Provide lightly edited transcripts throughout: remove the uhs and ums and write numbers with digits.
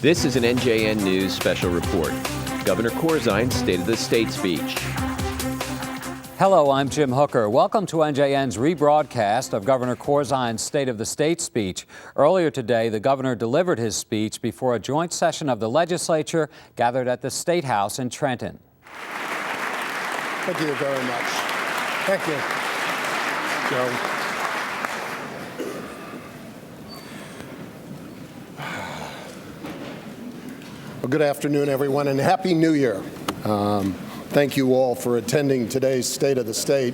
This is an NJN News special report. Governor Corzine's State of the State speech. Hello, I'm Jim Hooker. Welcome to NJN's rebroadcast of Governor Corzine's State of the State speech. Earlier today, the governor delivered his speech before a joint session of the legislature gathered at the State House in Trenton. Thank you very much. Thank you, Joe. Well, good afternoon, everyone, and Happy New Year. Thank you all for attending today's State of the State.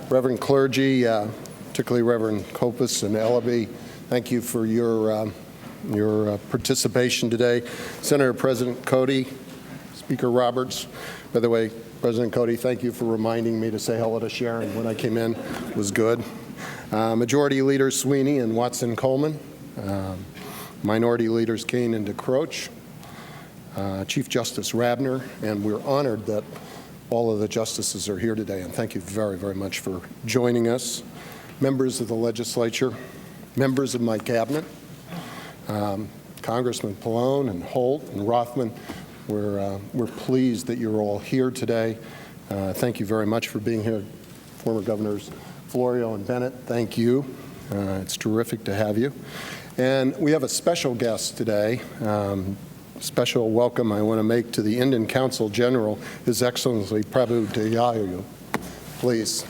Reverend clergy, particularly Reverend Kopis and Ellaby, thank you for your participation today. Senator President Cody, Speaker Roberts. By the way, President Cody, thank you for reminding me to say hello to Sharon when I came in. It was good. Majority Leaders Sweeney and Watson Coleman. Minority Leaders Kean and DeCroce. Chief Justice Rabner, and we're honored that all of the justices are here today, and thank you very, very much for joining us. Members of the legislature, members of my cabinet, Congressman Malone and Holt and Rothman, we're pleased that you're all here today. Thank you very much for being here. Former Governors Florio and Bennett, thank you. It's terrific to have you. And we have a special guest today. Special welcome I want to make to the Indian Consul General, His Excellency Prabhu Deyayu. Please.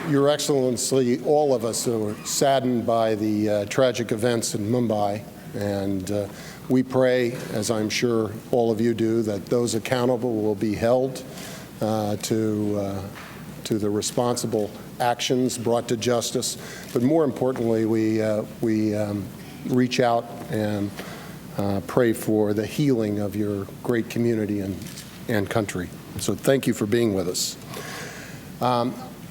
Your Excellency, all of us are saddened by the tragic events in Mumbai, and we pray, as I'm sure all of you do, that those accountable will be held to the responsible actions brought to justice. But more importantly, we reach out and pray for the healing of your great community and country. So thank you for being with us.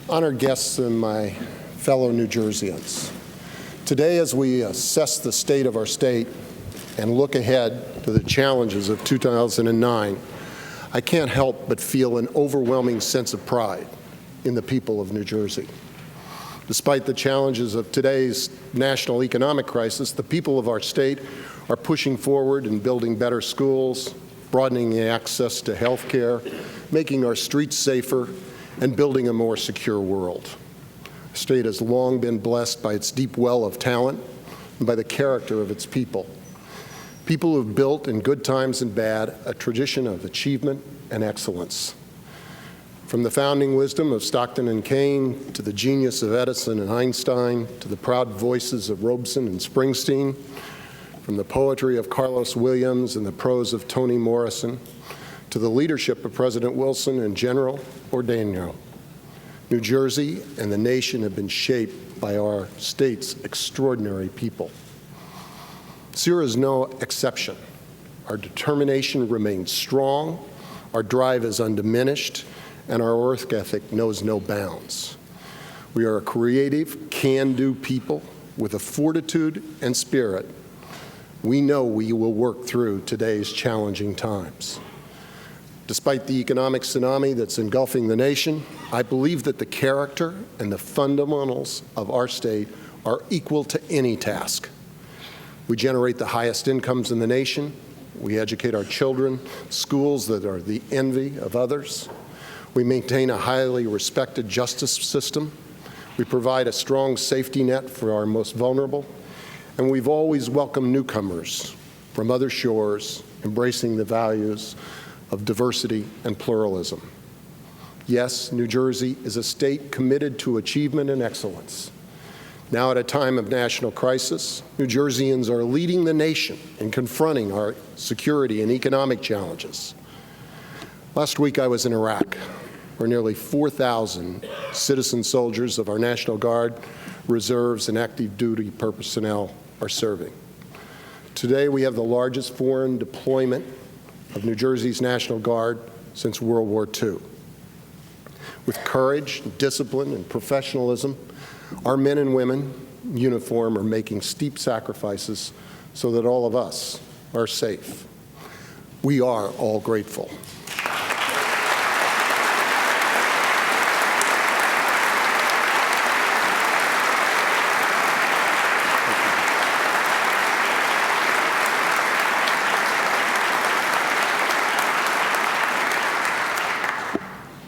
Honored guests and my fellow New Jerseyans, today as we assess the state of our state and look ahead to the challenges of 2009, I can't help but feel an overwhelming sense of pride in the people of New Jersey. Despite the challenges of today's national economic crisis, the people of our state are pushing forward in building better schools, broadening the access to health care, making our streets safer, and building a more secure world. The state has long been blessed by its deep well of talent and by the character of its people. People who have built, in good times and bad, a tradition of achievement and excellence. From the founding wisdom of Stockton and Kane, to the genius of Edison and Einstein, to the proud voices of Robeson and Springsteen, from the poetry of Carlos Williams and the prose of Toni Morrison, to the leadership of President Wilson and General Ordeno. New Jersey and the nation have been shaped by our state's extraordinary people. SERA is no exception. Our determination remains strong, our drive is undiminished, and our work ethic knows no bounds. We are a creative, can-do people with a fortitude and spirit. We know we will work through today's challenging times. Despite the economic tsunami that's engulfing the nation, I believe that the character and the fundamentals of our state are equal to any task. We generate the highest incomes in the nation. We educate our children, schools that are the envy of others. We maintain a highly respected justice system. We provide a strong safety net for our most vulnerable. And we've always welcomed newcomers from other shores, embracing the values of diversity and pluralism. Yes, New Jersey is a state committed to achievement and excellence. Now, at a time of national crisis, New Jerseyans are leading the nation in confronting our security and economic challenges. Last week, I was in Iraq, where nearly 4,000 citizen soldiers of our National Guard, reserves, and active duty personnel are serving. Today, we have the largest foreign deployment of New Jersey's National Guard since World War II. With courage, discipline, and professionalism, our men and women in uniform are making steep sacrifices so that all of us are safe. We are all grateful.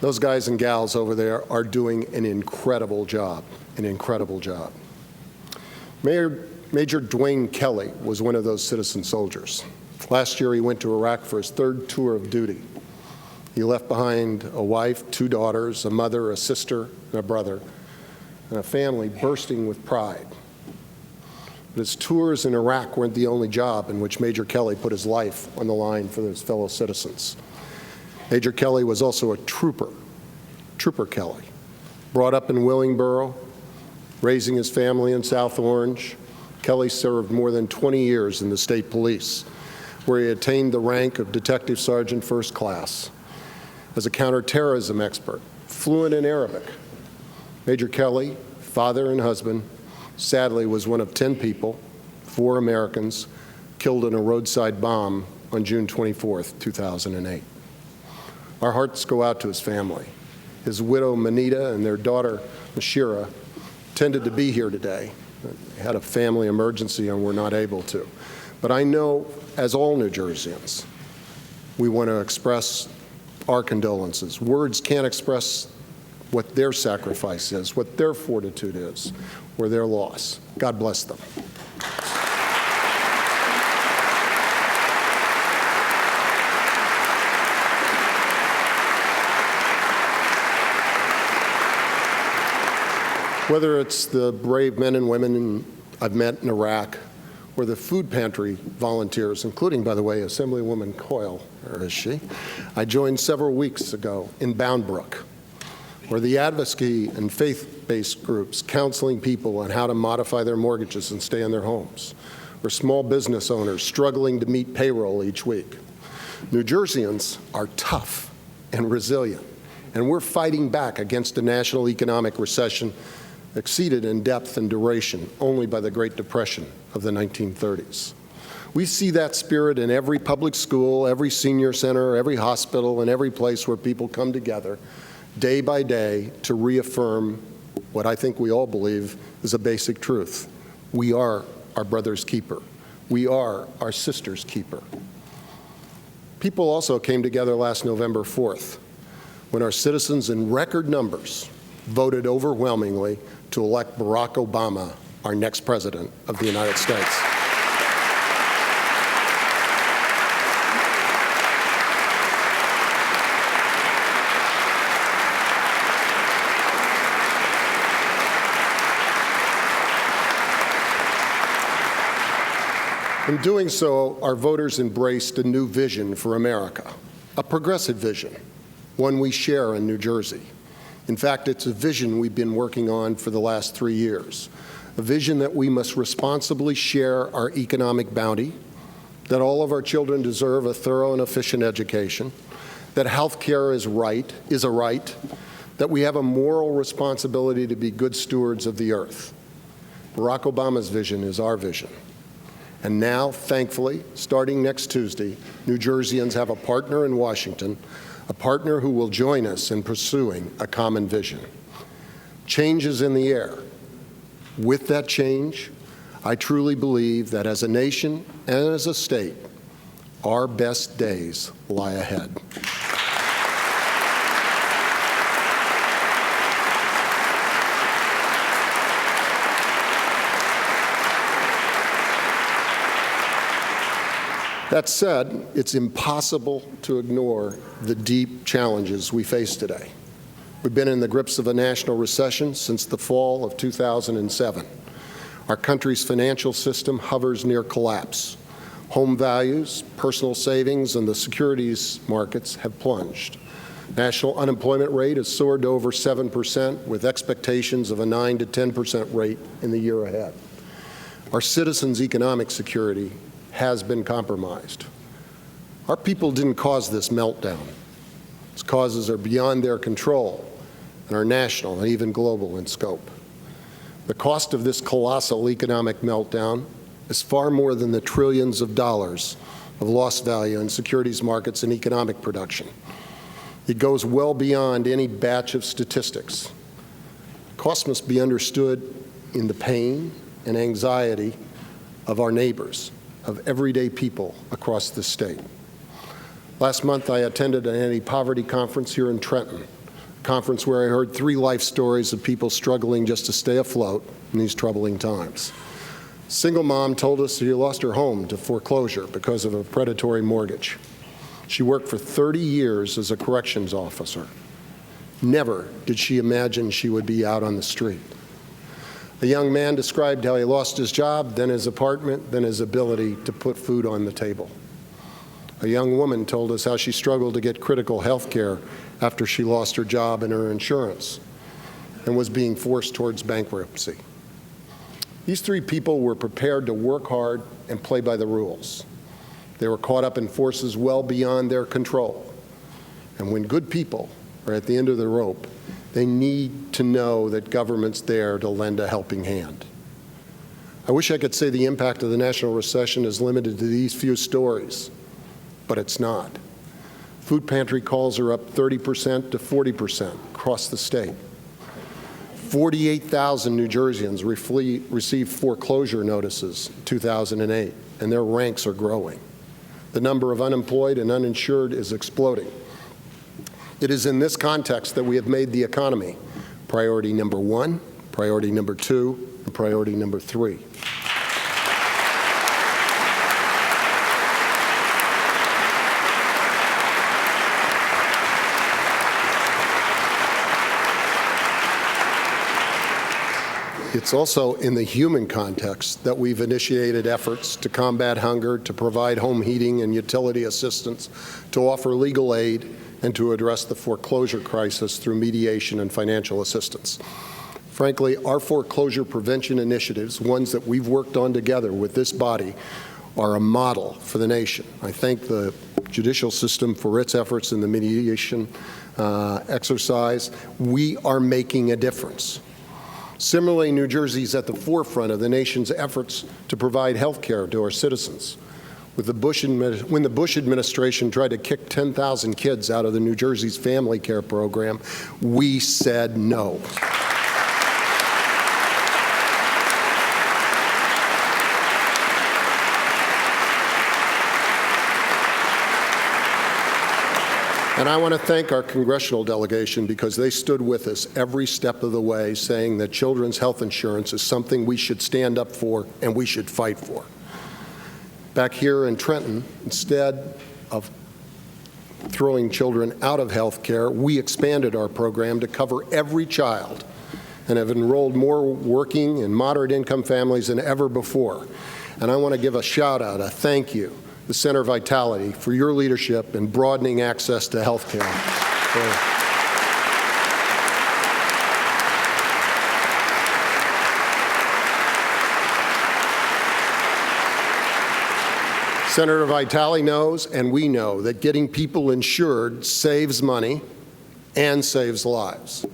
Those guys and gals over there are doing an incredible job, Major Dwayne Kelly was one of those citizen soldiers. Last year, he went to Iraq for his third tour of duty. He left behind a wife, 2 daughters, a mother, a sister, and a brother, and a family bursting with pride. But his tours in Iraq weren't the only job in which Major Kelly put his life on the line for his fellow citizens. Major Kelly was also a trooper, Trooper Kelly, brought up in Willingboro, raising his family in South Orange. Kelly served more than 20 years in the state police, where he attained the rank of Detective Sergeant First Class. As a counterterrorism expert, fluent in Arabic, Major Kelly, father and husband, sadly was one of 10 people, 4 Americans, killed in a roadside bomb on June 24th, 2008. Our hearts go out to his family. His widow, Manita, and their daughter, Mashira, intended to be here today. They had a family emergency and were not able to. But I know, as all New Jerseyans, we want to express our condolences. Words can't express what their sacrifice is, what their fortitude is, or their loss. God bless them. Whether it's the brave men and women I've met in Iraq, or the food pantry volunteers, including, by the way, Assemblywoman Coyle, where is she? I joined several weeks ago in Bound Brook, or the advocacy and faith-based groups counseling people on how to modify their mortgages and stay in their homes, or small business owners struggling to meet payroll each week. New Jerseyans are tough and resilient, and we're fighting back against a national economic recession exceeded in depth and duration only by the Great Depression of the 1930s. We see that spirit in every public school, every senior center, every hospital, and every place where people come together day by day to reaffirm what I think we all believe is a basic truth. We are our brother's keeper. We are our sister's keeper. People also came together last November 4th when our citizens in record numbers voted overwhelmingly to elect Barack Obama our next president of the United States. In doing so, our voters embraced a new vision for America, a progressive vision, one we share in New Jersey. In fact, it's a vision we've been working on for the last 3 years, a vision that we must responsibly share our economic bounty, that all of our children deserve a thorough and efficient education, that health care is a right, that we have a moral responsibility to be good stewards of the earth. Barack Obama's vision is our vision. And now, thankfully, starting next Tuesday, New Jerseyans have a partner in Washington, a partner who will join us in pursuing a common vision. Change is in the air. With that change, I truly believe that as a nation and as a state, our best days lie ahead. That said, it's impossible to ignore the deep challenges we face today. We've been in the grips of a national recession since the fall of 2007. Our country's financial system hovers near collapse. Home values, personal savings, and the securities markets have plunged. National unemployment rate has soared to over 7%, with expectations of a 9 to 10% rate in the year ahead. Our citizens' economic security has been compromised. Our people didn't cause this meltdown. Its causes are beyond their control and are national and even global in scope. The cost of this colossal economic meltdown is far more than the trillions of dollars of lost value in securities markets and economic production. It goes well beyond any batch of statistics. Costs must be understood in the pain and anxiety of our neighbors, of everyday people across the state. Last month, I attended an anti-poverty conference here in Trenton, conference where I heard 3 life stories of people struggling just to stay afloat in these troubling times. A single mom told us she lost her home to foreclosure because of a predatory mortgage. She worked for 30 years as a corrections officer. Never did she imagine she would be out on the street. A young man described how he lost his job, then his apartment, then his ability to put food on the table. A young woman told us how she struggled to get critical health care after she lost her job and her insurance and was being forced towards bankruptcy. These 3 people were prepared to work hard and play by the rules. They were caught up in forces well beyond their control. And when good people are at the end of the rope, they need to know that government's there to lend a helping hand. I wish I could say the impact of the national recession is limited to these few stories, but it's not. Food pantry calls are up 30% to 40% across the state. 48,000 New Jerseyans received foreclosure notices in 2008, and their ranks are growing. The number of unemployed and uninsured is exploding. It is in this context that we have made the economy priority number 1, priority number 2, and priority number 3. It's also in the human context that we've initiated efforts to combat hunger, to provide home heating and utility assistance, to offer legal aid, and to address the foreclosure crisis through mediation and financial assistance. Frankly, our foreclosure prevention initiatives, ones that we've worked on together with this body, are a model for the nation. I thank the judicial system for its efforts in the mediation exercise. We are making a difference. Similarly, New Jersey is at the forefront of the nation's efforts to provide health care to our citizens. When the Bush administration tried to kick 10,000 kids out of the New Jersey's family care program, we said no. And I want to thank our congressional delegation because they stood with us every step of the way, saying that children's health insurance is something we should stand up for and we should fight for. Back here in Trenton, instead of throwing children out of health care, we expanded our program to cover every child and have enrolled more working and moderate income families than ever before. And I want to give a shout out, a thank you, the Center Vitality, for your leadership in broadening access to health care. Senator Vitale knows, and we know, that getting people insured saves money and saves lives.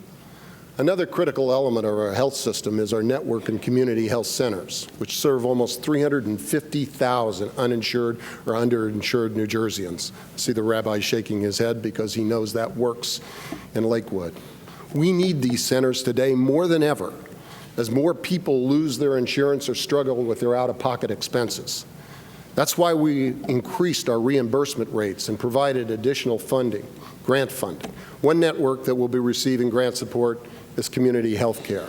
Another critical element of our health system is our network and community health centers, which serve almost 350,000 uninsured or underinsured New Jerseyans. I see the rabbi shaking his head because he knows that works in Lakewood. We need these centers today more than ever, as more people lose their insurance or struggle with their out-of-pocket expenses. That's why we increased our reimbursement rates and provided additional funding, grant funding. One network that will be receiving grant support is Community Health Care,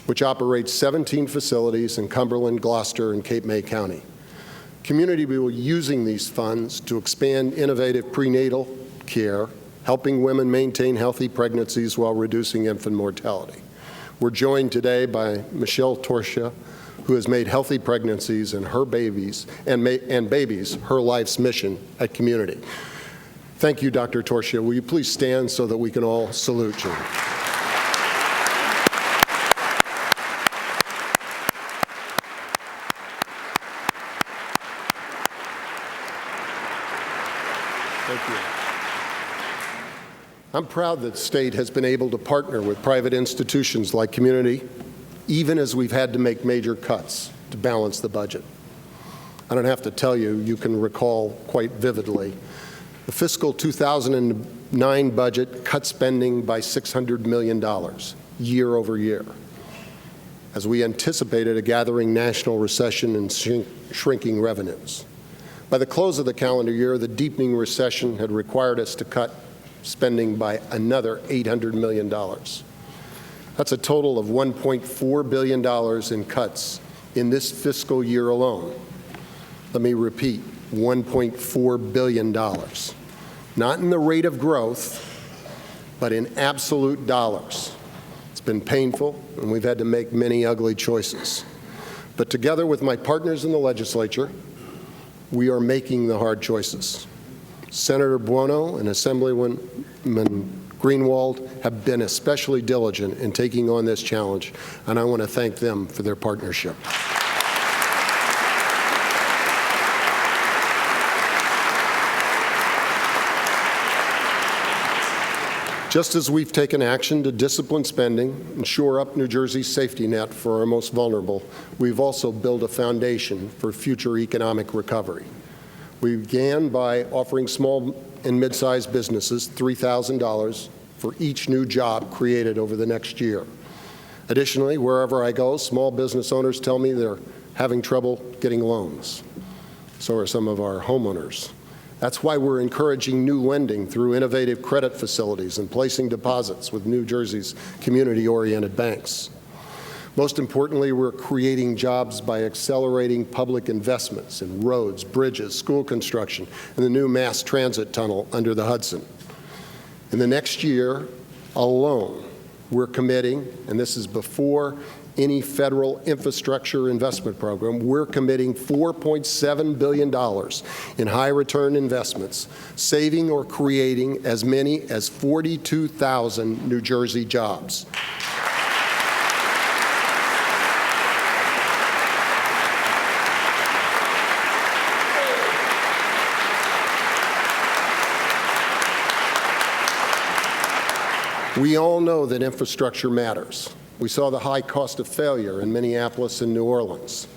which operates 17 facilities in Cumberland, Gloucester, and Cape May County. Community will be using these funds to expand innovative prenatal care, helping women maintain healthy pregnancies while reducing infant mortality. We're joined today by Michelle Torsia, who has made healthy pregnancies and her babies her life's mission at Community. Thank you, Dr. Torsia. Will you please stand so that we can all salute you? Thank you. I'm proud that the state has been able to partner with private institutions like Community, even as we've had to make major cuts to balance the budget. I don't have to tell you, you can recall quite vividly. The fiscal 2009 budget cut spending by $600 million year over year, as we anticipated a gathering national recession and shrinking revenues. By the close of the calendar year, the deepening recession had required us to cut spending by another $800 million. That's a total of $1.4 billion in cuts in this fiscal year alone. Let me repeat, $1.4 billion. Not in the rate of growth, but in absolute dollars. It's been painful, and we've had to make many ugly choices. But together with my partners in the legislature, we are making the hard choices. Senator Buono and Assemblyman Greenwald have been especially diligent in taking on this challenge, and I want to thank them for their partnership. Just as we've taken action to discipline spending and shore up New Jersey's safety net for our most vulnerable, we've also built a foundation for future economic recovery. We began by offering small and mid-sized businesses $3,000 for each new job created over the next year. Additionally, wherever I go, small business owners tell me they're having trouble getting loans. So are some of our homeowners. That's why we're encouraging new lending through innovative credit facilities and placing deposits with New Jersey's community-oriented banks. Most importantly, we're creating jobs by accelerating public investments in roads, bridges, school construction, and the new mass transit tunnel under the Hudson. In the next year alone, we're committing, and this is before any federal infrastructure investment program, we're committing $4.7 billion in high-return investments, saving or creating as many as 42,000 New Jersey jobs. We all know that infrastructure matters. We saw the high cost of failure in Minneapolis and New Orleans.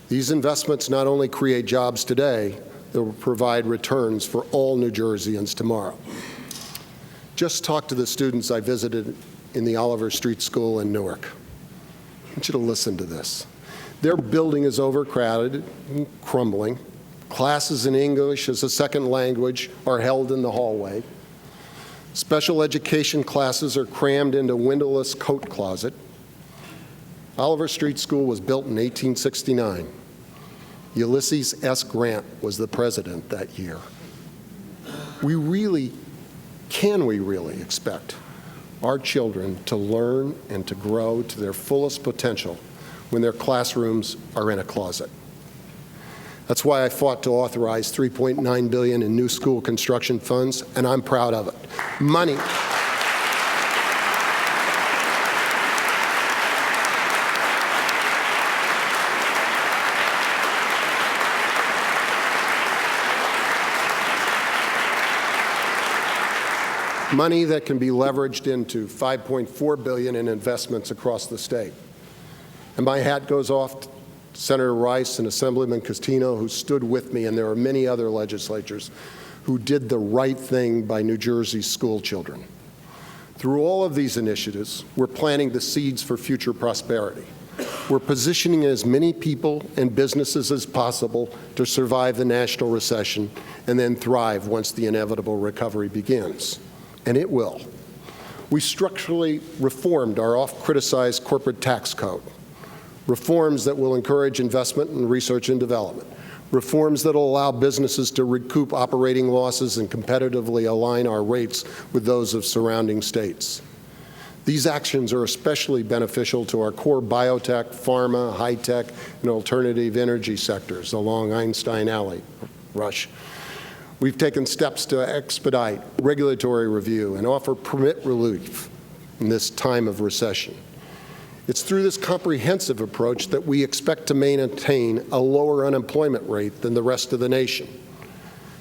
These investments not only create jobs today, they will provide returns for all New Jerseyans tomorrow. Just talk to the students I visited in the Oliver Street School in Newark. I want you to listen to this. Their building is overcrowded and crumbling. Classes in English as a second language are held in the hallway. Special education classes are crammed into windowless coat closet. Oliver Street School was built in 1869. Ulysses S. Grant was the president that year. Can we really expect our children to learn and to grow to their fullest potential when their classrooms are in a closet? That's why I fought to authorize $3.9 billion in new school construction funds, and I'm proud of it. Money that can be leveraged into $5.4 billion in investments across the state. And my hat goes off to Senator Rice and Assemblyman Costino, who stood with me, and there are many other legislators who did the right thing by New Jersey's school children. Through all of these initiatives, we're planting the seeds for future prosperity. We're positioning as many people and businesses as possible to survive the national recession and then thrive once the inevitable recovery begins. And it will. We structurally reformed our oft-criticized corporate tax code. Reforms that will encourage investment in research and development. Reforms that will allow businesses to recoup operating losses and competitively align our rates with those of surrounding states. These actions are especially beneficial to our core biotech, pharma, high-tech, and alternative energy sectors along Einstein Alley, Rush. We've taken steps to expedite regulatory review and offer permit relief in this time of recession. It's through this comprehensive approach that we expect to maintain a lower unemployment rate than the rest of the nation.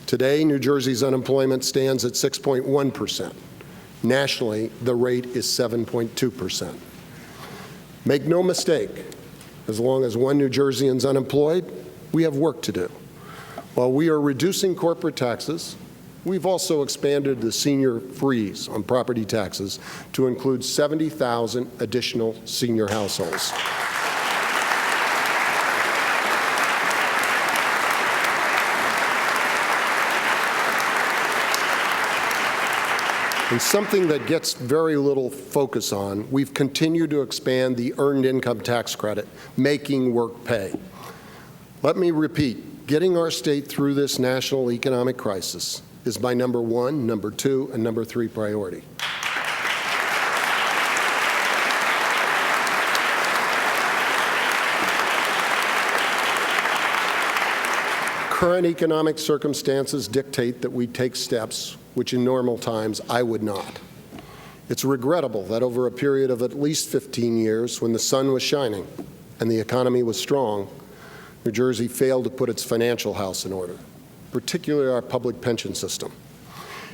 Today, New Jersey's unemployment stands at 6.1%. Nationally, the rate is 7.2%. Make no mistake, as long as one New Jerseyan's unemployed, we have work to do. While we are reducing corporate taxes, we've also expanded the senior freeze on property taxes to include 70,000 additional senior households. And something that gets very little focus on, we've continued to expand the earned income tax credit, making work pay. Let me repeat, getting our state through this national economic crisis is my number 1, number 2, and number 3 priority. Current economic circumstances dictate that we take steps which in normal times I would not. It's regrettable that over a period of at least 15 years, when the sun was shining and the economy was strong, New Jersey failed to put its financial house in order, particularly our public pension system.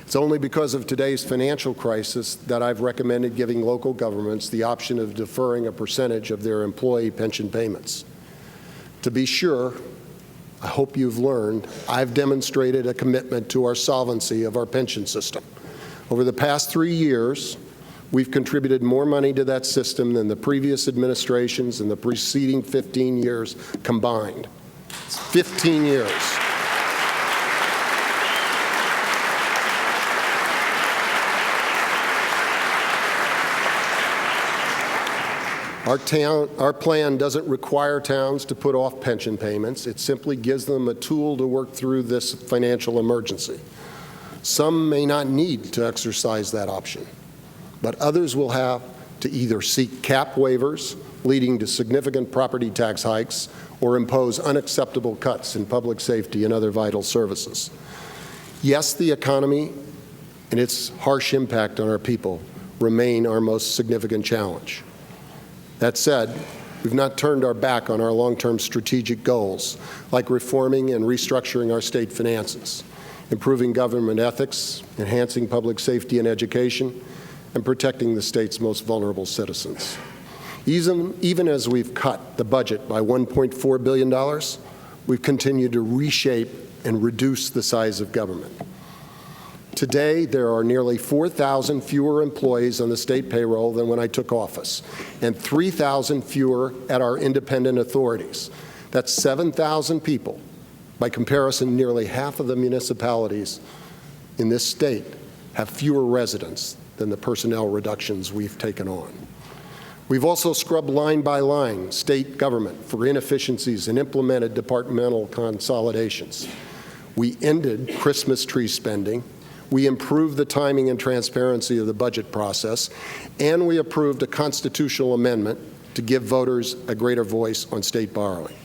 It's only because of today's financial crisis that I've recommended giving local governments the option of deferring a percentage of their employee pension payments. To be sure, I hope you've learned, I've demonstrated a commitment to our solvency of our pension system. Over the past 3 years, we've contributed more money to that system than the previous administrations and the preceding 15 years combined. It's 15 years. Our plan doesn't require towns to put off pension payments. It simply gives them a tool to work through this financial emergency. Some may not need to exercise that option, but others will have to either seek cap waivers, leading to significant property tax hikes, or impose unacceptable cuts in public safety and other vital services. Yes, the economy and its harsh impact on our people remain our most significant challenge. That said, we've not turned our back on our long-term strategic goals, like reforming and restructuring our state finances, improving government ethics, enhancing public safety and education, and protecting the state's most vulnerable citizens. Even as we've cut the budget by $1.4 billion, we've continued to reshape and reduce the size of government. Today, there are nearly 4,000 fewer employees on the state payroll than when I took office, and 3,000 fewer at our independent authorities. That's 7,000 people. By comparison, nearly half of the municipalities in this state have fewer residents than the personnel reductions we've taken on. We've also scrubbed line by line state government for inefficiencies and implemented departmental consolidations. We ended Christmas tree spending. We improved the timing and transparency of the budget process, and we approved a constitutional amendment to give voters a greater voice on state borrowing.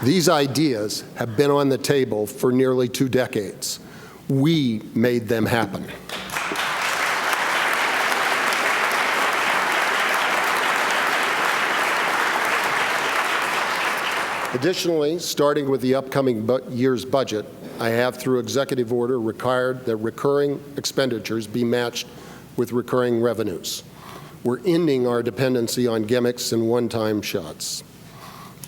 These ideas have been on the table for nearly 2 decades. We made them happen. Additionally, starting with the upcoming year's budget, I have, through executive order, required that recurring expenditures be matched with recurring revenues. We're ending our dependency on gimmicks and one-time shots.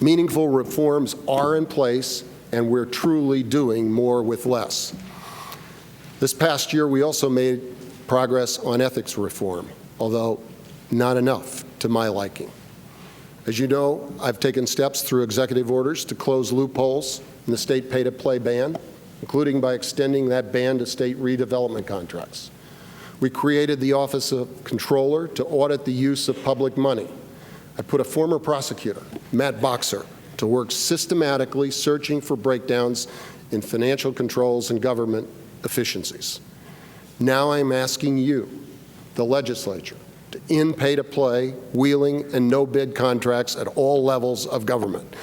Meaningful reforms are in place, and we're truly doing more with less. This past year, we also made progress on ethics reform, although not enough to my liking. As you know, I've taken steps through executive orders to close loopholes in the state pay-to-play ban, including by extending that ban to state redevelopment contracts. We created the Office of Controller to audit the use of public money. I put a former prosecutor, Matt Boxer, to work systematically searching for breakdowns in financial controls and government efficiencies. Now I'm asking you, the legislature, to end pay-to-play, wheeling, and no-bid contracts at all levels of government.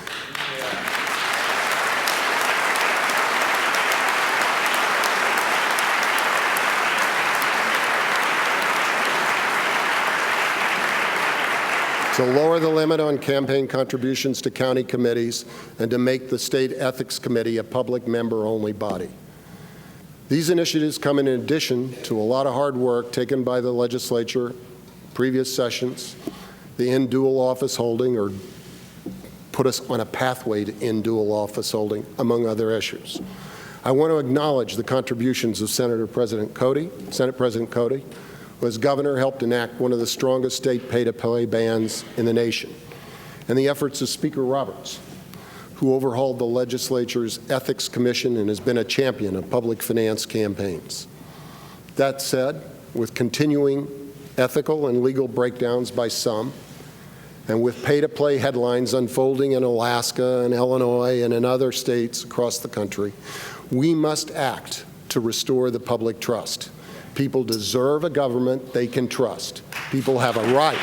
To lower the limit on campaign contributions to county committees and to make the State Ethics Committee a public member-only body. These initiatives come in addition to a lot of hard work taken by the legislature, previous sessions, the end dual office holding, or put us on a pathway to end dual office holding, among other issues. I want to acknowledge the contributions of Senate President Cody, who as governor helped enact one of the strongest state pay-to-play bans in the nation, and the efforts of Speaker Roberts, who overhauled the legislature's Ethics Commission and has been a champion of public finance campaigns. That said, with continuing ethical and legal breakdowns by some, and with pay-to-play headlines unfolding in Alaska and Illinois and in other states across the country, we must act to restore the public trust. People deserve a government they can trust. People have a right.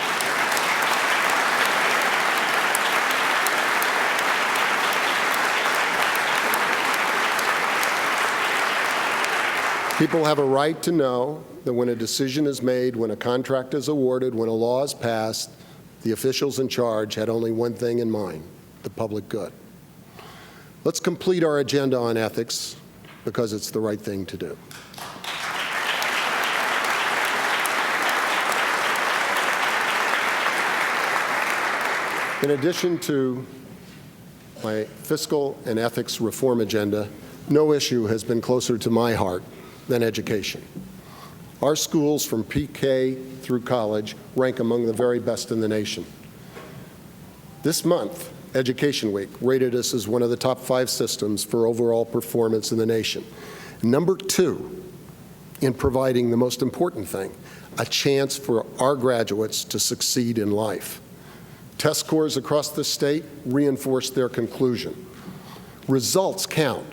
People have a right to know that when a decision is made, when a contract is awarded, when a law is passed, the officials in charge had only one thing in mind: the public good. Let's complete our agenda on ethics because it's the right thing to do. In addition to my fiscal and ethics reform agenda, no issue has been closer to my heart than education. Our schools from pre-K through college rank among the very best in the nation. This month, Education Week rated us as one of the top 5 systems for overall performance in the nation. Number 2 in providing the most important thing, a chance for our graduates to succeed in life. Test scores across the state reinforce their conclusion. Results count.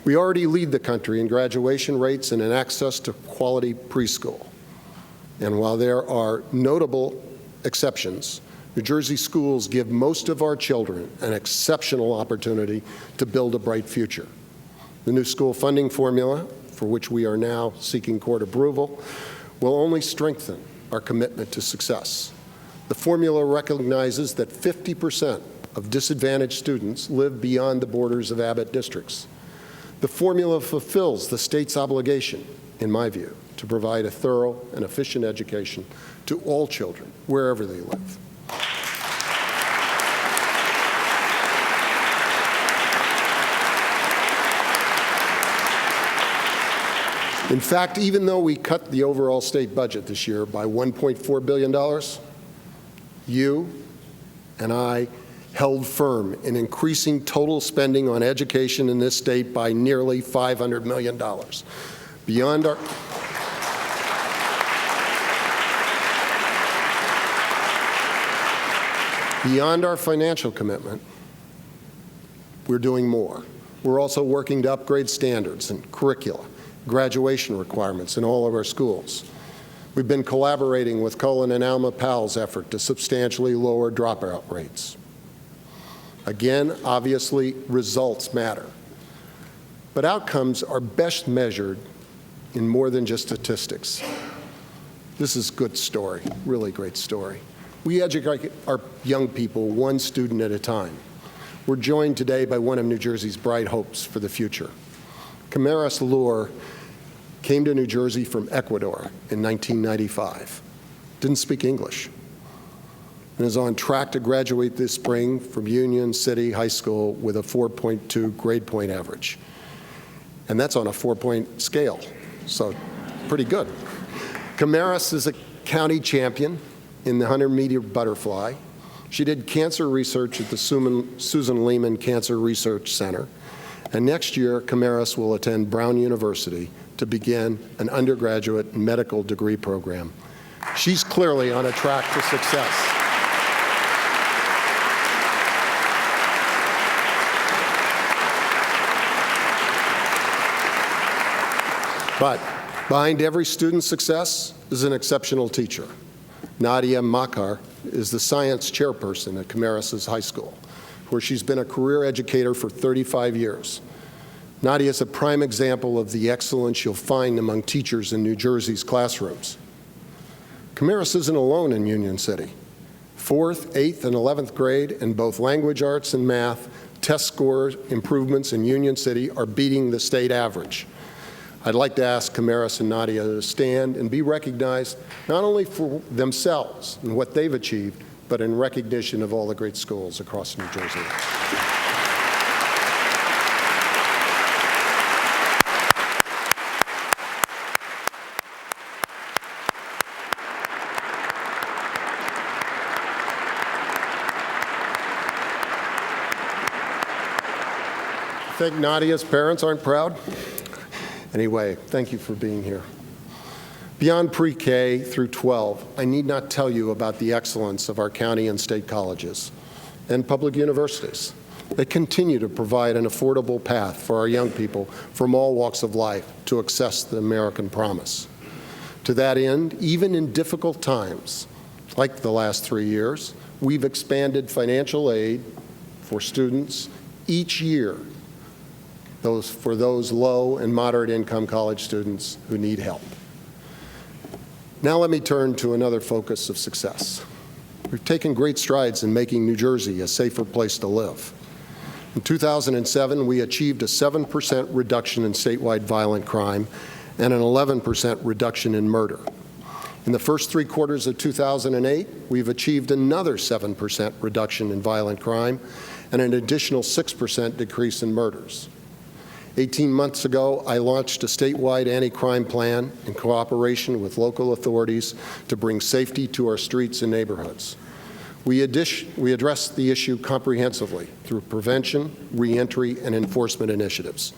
We already lead the country in graduation rates and in access to quality preschool. And while there are notable exceptions, New Jersey schools give most of our children an exceptional opportunity to build a bright future. The new school funding formula, for which we are now seeking court approval, will only strengthen our commitment to success. The formula recognizes that 50% of disadvantaged students live beyond the borders of Abbott districts. The formula fulfills the state's obligation, in my view, to provide a thorough and efficient education to all children, wherever they live. In fact, even though we cut the overall state budget this year by $1.4 billion, you and I held firm in increasing total spending on education in this state by nearly $500 million. Beyond our financial commitment, we're doing more. We're also working to upgrade standards and curricula, graduation requirements in all of our schools. We've been collaborating with Cullen and Alma Powell's effort to substantially lower dropout rates. Again, obviously, results matter. But outcomes are best measured in more than just statistics. This is a good story, really great story. We educate our young people one student at a time. We're joined today by one of New Jersey's bright hopes for the future. Camaras Lure came to New Jersey from Ecuador in 1995. Didn't speak English, and is on track to graduate this spring from Union City High School with a 4.2 grade point average. And that's on a 4-point scale, so pretty good. Camaras is a county champion in the 100-meter butterfly. She did cancer research at the Susan Lehman Cancer Research Center. And next year, Camaras will attend Brown University to begin an undergraduate medical degree program. She's clearly on a track to success. But behind every student's success is an exceptional teacher. Nadia Makar is the science chairperson at Camaras High School, where she's been a career educator for 35 years. Nadia is a prime example of the excellence you'll find among teachers in New Jersey's classrooms. Camaras isn't alone in Union City. 4th, 8th, and 11th grade in both language arts and math, test score improvements in Union City are beating the state average. I'd like to ask Camaras and Nadia to stand and be recognized not only for themselves and what they've achieved, but in recognition of all the great schools across New Jersey. Think Nadia's parents aren't proud? Anyway, thank you for being here. Beyond pre-K through 12, I need not tell you about the excellence of our county and state colleges and public universities. They continue to provide an affordable path for our young people from all walks of life to access the American promise. To that end, even in difficult times, like the last 3 years, we've expanded financial aid for students each year, for those low and moderate income college students who need help. Now let me turn to another focus of success. We've taken great strides in making New Jersey a safer place to live. In 2007, we achieved a 7% reduction in statewide violent crime and an 11% reduction in murder. In the first 3 quarters of 2008, we've achieved another 7% reduction in violent crime and an additional 6% decrease in murders. 18 months ago, I launched a statewide anti-crime plan in cooperation with local authorities to bring safety to our streets and neighborhoods. We address the issue comprehensively through prevention, reentry, and enforcement initiatives.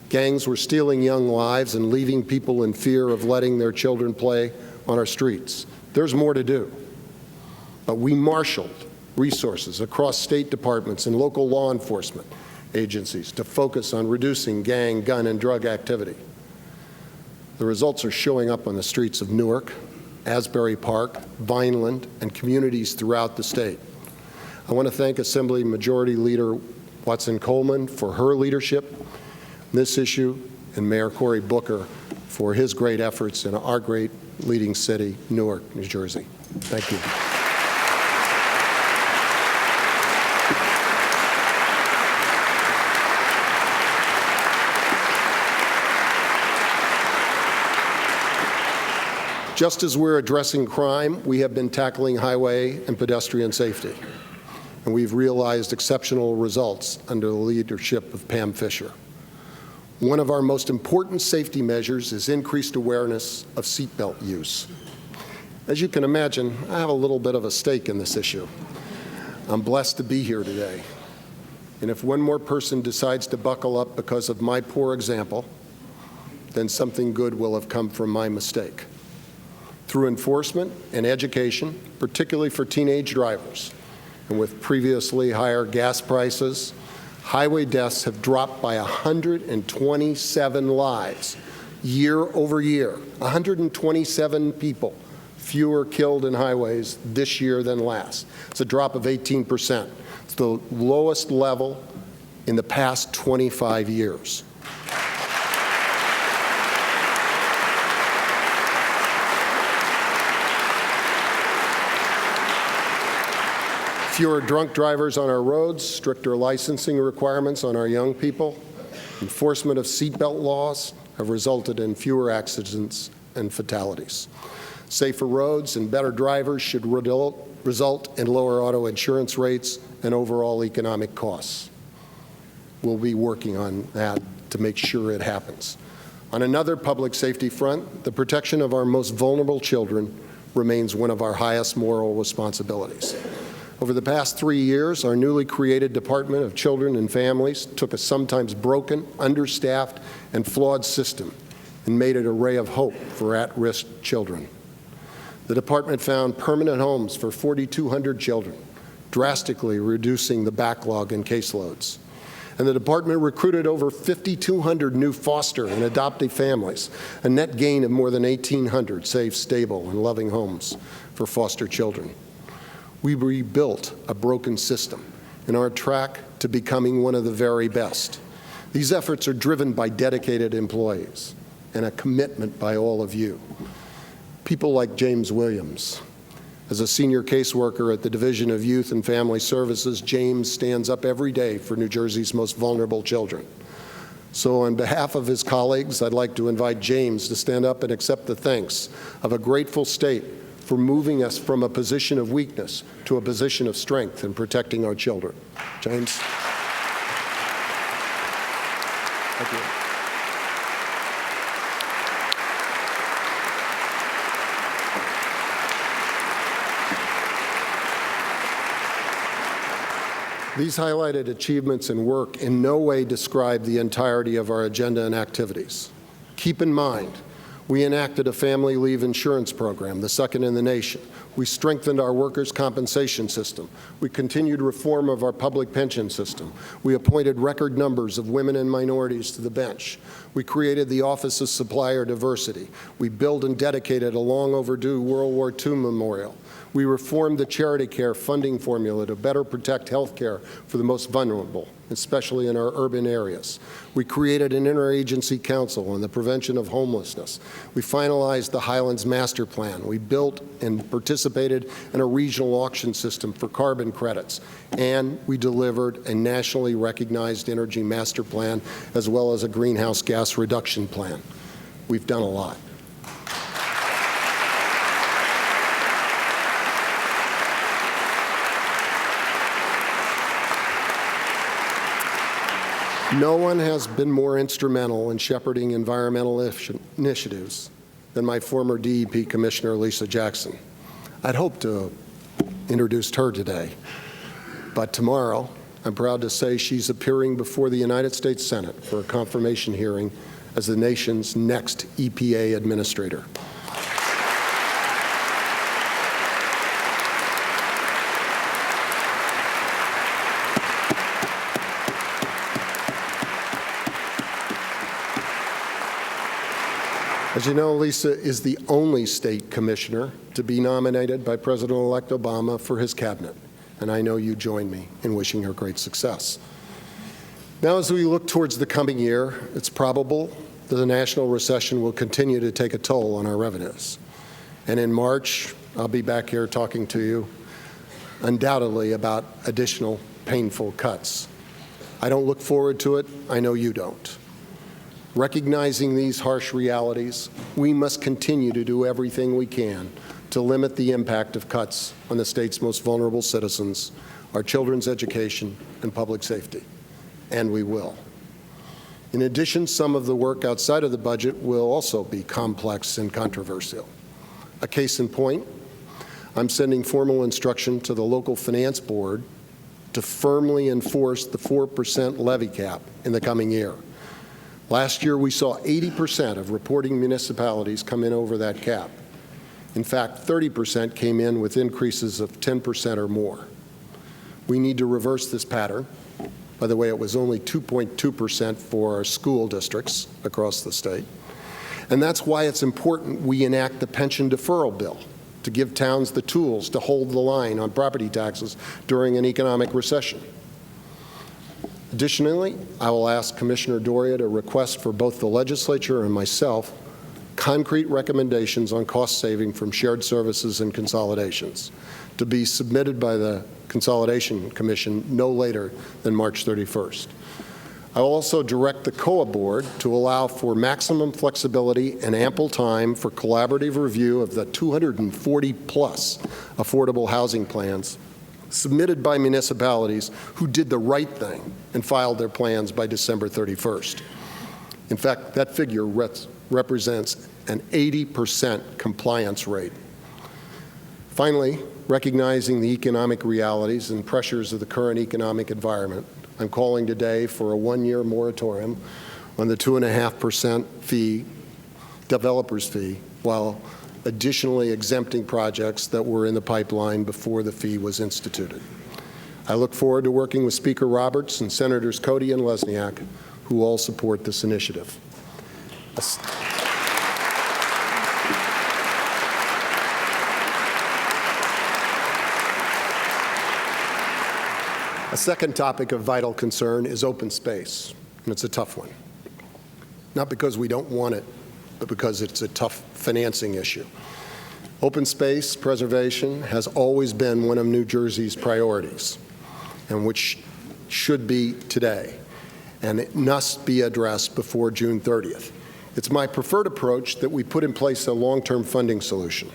Gangs were stealing young lives and leaving people in fear of letting their children play on our streets. There's more to do. But we marshaled resources across state departments and local law enforcement agencies to focus on reducing gang, gun, and drug activity. The results are showing up on the streets of Newark, Asbury Park, Vineland, and communities throughout the state. I want to thank Assembly Majority Leader Watson Coleman for her leadership in this issue, and Mayor Cory Booker for his great efforts in our great leading city, Newark, New Jersey. Thank you. Just as we're addressing crime, we have been tackling highway and pedestrian safety, and we've realized exceptional results under the leadership of Pam Fisher. One of our most important safety measures is increased awareness of seatbelt use. As you can imagine, I have a little bit of a stake in this issue. I'm blessed to be here today, and if one more person decides to buckle up because of my poor example, then something good will have come from my mistake. Through enforcement and education, particularly for teenage drivers, and with previously higher gas prices, highway deaths have dropped by 127 lives year over year. 127 people fewer killed in highways this year than last. It's a drop of 18%. It's the lowest level in the past 25 years. Fewer drunk drivers on our roads, stricter licensing requirements on our young people, enforcement of seatbelt laws have resulted in fewer accidents and fatalities. Safer roads and better drivers should result in lower auto insurance rates and overall economic costs. We'll be working on that to make sure it happens. On another public safety front, the protection of our most vulnerable children remains one of our highest moral responsibilities. Over the past 3 years, our newly created Department of Children and Families took a sometimes broken, understaffed, and flawed system and made it a ray of hope for at-risk children. The department found permanent homes for 4,200 children, drastically reducing the backlog in caseloads. And the department recruited over 5,200 new foster and adoptive families, a net gain of more than 1,800 safe, stable, and loving homes for foster children. We rebuilt a broken system and are on track to becoming one of the very best. These efforts are driven by dedicated employees and a commitment by all of you. People like James Williams. As a senior caseworker at the Division of Youth and Family Services, James stands up every day for New Jersey's most vulnerable children. So on behalf of his colleagues, I'd like to invite James to stand up and accept the thanks of a grateful state for moving us from a position of weakness to a position of strength in protecting our children. James. Thank you. These highlighted achievements and work in no way describe the entirety of our agenda and activities. Keep in mind, we enacted a family leave insurance program, the second in the nation. We strengthened our workers' compensation system. We continued reform of our public pension system. We appointed record numbers of women and minorities to the bench. We created the Office of Supplier Diversity. We built and dedicated a long overdue World War II memorial. We reformed the charity care funding formula to better protect health care for the most vulnerable, especially in our urban areas. We created an interagency council on the prevention of homelessness. We finalized the Highlands Master Plan. We built and participated in a regional auction system for carbon credits. And we delivered a nationally recognized energy master plan as well as a greenhouse gas reduction plan. We've done a lot. No one has been more instrumental in shepherding environmental initiatives than my former DEP Commissioner, Lisa Jackson. I'd hoped to have introduced her today, but tomorrow, I'm proud to say she's appearing before the United States Senate for a confirmation hearing as the nation's next EPA administrator. As you know, Lisa is the only state commissioner to be nominated by President-elect Obama for his cabinet, and I know you join me in wishing her great success. Now, as we look towards the coming year, it's probable that the national recession will continue to take a toll on our revenues. And in March, I'll be back here talking to you undoubtedly about additional painful cuts. I don't look forward to it. I know you don't. Recognizing these harsh realities, we must continue to do everything we can to limit the impact of cuts on the state's most vulnerable citizens, our children's education, and public safety. And we will. In addition, some of the work outside of the budget will also be complex and controversial. A case in point, I'm sending formal instruction to the local finance board to firmly enforce the 4% levy cap in the coming year. Last year, we saw 80% of reporting municipalities come in over that cap. In fact, 30% came in with increases of 10% or more. We need to reverse this pattern. By the way, it was only 2.2% for our school districts across the state. And that's why it's important we enact the pension deferral bill to give towns the tools to hold the line on property taxes during an economic recession. Additionally, I will ask Commissioner Doria to request for both the legislature and myself concrete recommendations on cost saving from shared services and consolidations to be submitted by the Consolidation Commission no later than March 31st. I will also direct the COA board to allow for maximum flexibility and ample time for collaborative review of the 240-plus affordable housing plans submitted by municipalities who did the right thing and filed their plans by December 31st. In fact, that figure represents an 80% compliance rate. Finally, recognizing the economic realities and pressures of the current economic environment, I'm calling today for a one-year moratorium on the 2.5% fee, developer's fee, while additionally exempting projects that were in the pipeline before the fee was instituted. I look forward to working with Speaker Roberts and Senators Cody and Lesniak, who all support this initiative. A second topic of vital concern is open space, and it's a tough one. Not because we don't want it, but because it's a tough financing issue. Open space preservation has always been one of New Jersey's priorities, and which should be today, and it must be addressed before June 30th. It's my preferred approach that we put in place a long-term funding solution.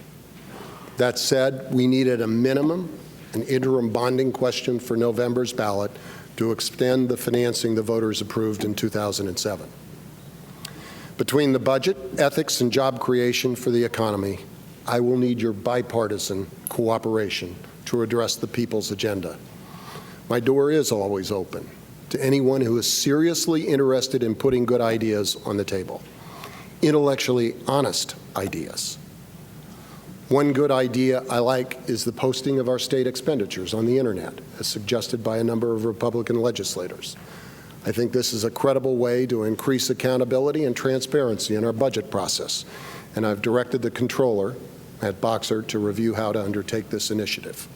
That said, we needed a minimum, an interim bonding question for November's ballot to extend the financing the voters approved in 2007. Between the budget, ethics, and job creation for the economy, I will need your bipartisan cooperation to address the people's agenda. My door is always open to anyone who is seriously interested in putting good ideas on the table, intellectually honest ideas. One good idea I like is the posting of our state expenditures on the internet, as suggested by a number of Republican legislators. I think this is a credible way to increase accountability and transparency in our budget process, and I've directed the Comptroller at Boxer to review how to undertake this initiative.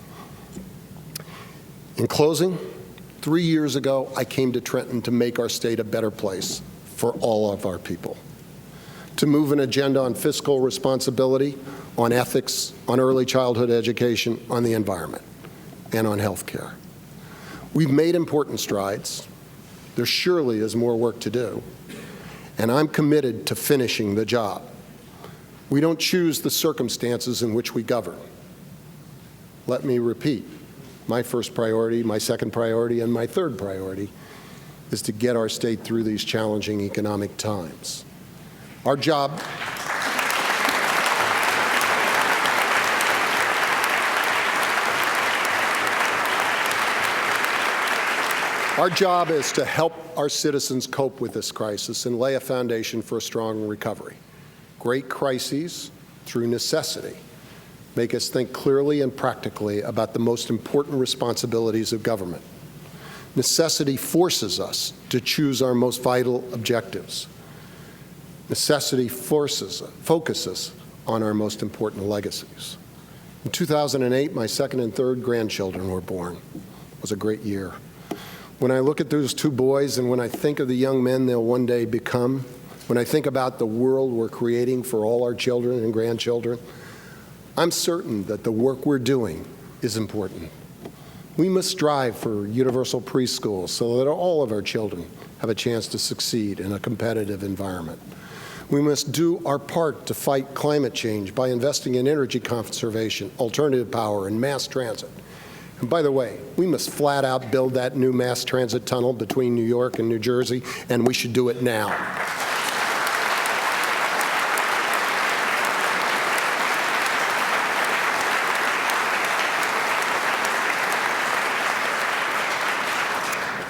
In closing, 3 years ago, I came to Trenton to make our state a better place for all of our people, to move an agenda on fiscal responsibility, on ethics, on early childhood education, on the environment, and on health care. We've made important strides. There surely is more work to do, and I'm committed to finishing the job. We don't choose the circumstances in which we govern. Let me repeat, my first priority, my second priority, and my third priority is to get our state through these challenging economic times. Our job is to help our citizens cope with this crisis and lay a foundation for a strong recovery. Great crises, through necessity, make us think clearly and practically about the most important responsibilities of government. Necessity forces us to choose our most vital objectives. Necessity focuses on our most important legacies. In 2008, my second and third grandchildren were born. It was a great year. When I look at those two boys and when I think of the young men they'll one day become, when I think about the world we're creating for all our children and grandchildren, I'm certain that the work we're doing is important. We must strive for universal preschool so that all of our children have a chance to succeed in a competitive environment. We must do our part to fight climate change by investing in energy conservation, alternative power, and mass transit. And by the way, we must flat out build that new mass transit tunnel between New York and New Jersey, and we should do it now.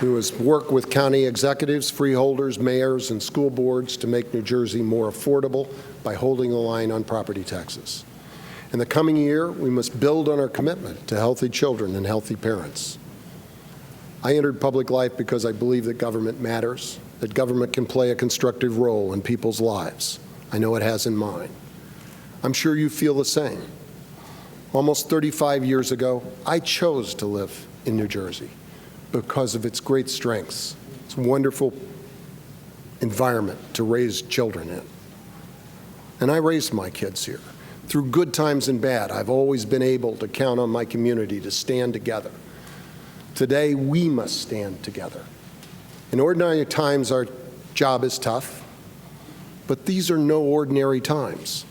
We must work with county executives, freeholders, mayors, and school boards to make New Jersey more affordable by holding the line on property taxes. In the coming year, we must build on our commitment to healthy children and healthy parents. I entered public life because I believe that government matters, that government can play a constructive role in people's lives. I know it has in mine. I'm sure you feel the same. Almost 35 years ago, I chose to live in New Jersey because of its great strengths, its wonderful environment to raise children in. And I raised my kids here. Through good times and bad, I've always been able to count on my community to stand together. Today, we must stand together. In ordinary times, our job is tough, but these are no ordinary times.